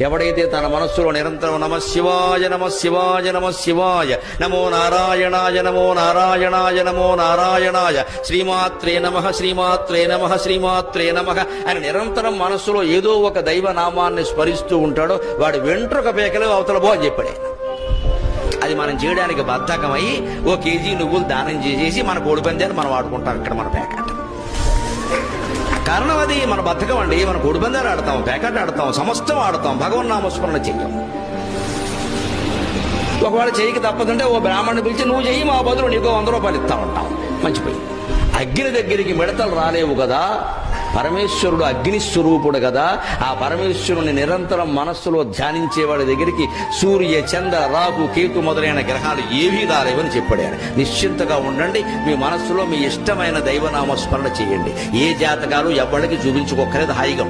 ఎవడైతే తన మనస్సులో నిరంతరం నమ శివాయ నమ శివాయ నమ శివాయ నమో నారాయణాయ నమో నారాయణాయ నమో నారాయణాయ శ్రీమాత్రే నమః శ్రీమాత్రే నమః శ్రీమాత్రే నమః అని నిరంతరం మనస్సులో ఏదో ఒక దైవ నామాన్ని స్మరిస్తూ ఉంటాడో వాడు వెంట్రుక పేకలు అవతల బో అని చెప్పాడు. అది మనం చేయడానికి బద్ధకమై ఓ కేజీ నువ్వులు దానం చేసేసి మన కోడిపందాన్ని మనం ఆడుకుంటాం. ఇక్కడ మన పేకాట కారణం అది మన బద్ధకం అండి. మన కోడిపందాలు ఆడతాం, పేకాట ఆడతాం, సమస్తం ఆడతాం, భగవన్ నామస్మరణ చెయ్యం. ఒకవేళ చెయ్యికి తప్పదంటే ఓ బ్రాహ్మణ్ణి పిలిచి నువ్వు చెయ్యి, మా బదులు నీకో 100 రూపాయలు ఇస్తా ఉంటాం. మంచిపోయి అగ్ని దగ్గరికి మిడతలు రాలేవు కదా, పరమేశ్వరుడు అగ్ని స్వరూపుడు కదా. ఆ పరమేశ్వరుని నిరంతరం మనస్సులో ధ్యానించేవాడి దగ్గరికి సూర్య చంద్ర రాహు కేతు మొదలైన గ్రహాలు ఏవీ రాలేవని చెప్పాడు ఆయన. నిశ్చింతగా ఉండండి, మీ మనస్సులో మీ ఇష్టమైన దైవనామస్మరణ చేయండి. ఏ జాతకాలు ఎవరికి చూపించుకోక్కర్లేదు, హాయిగా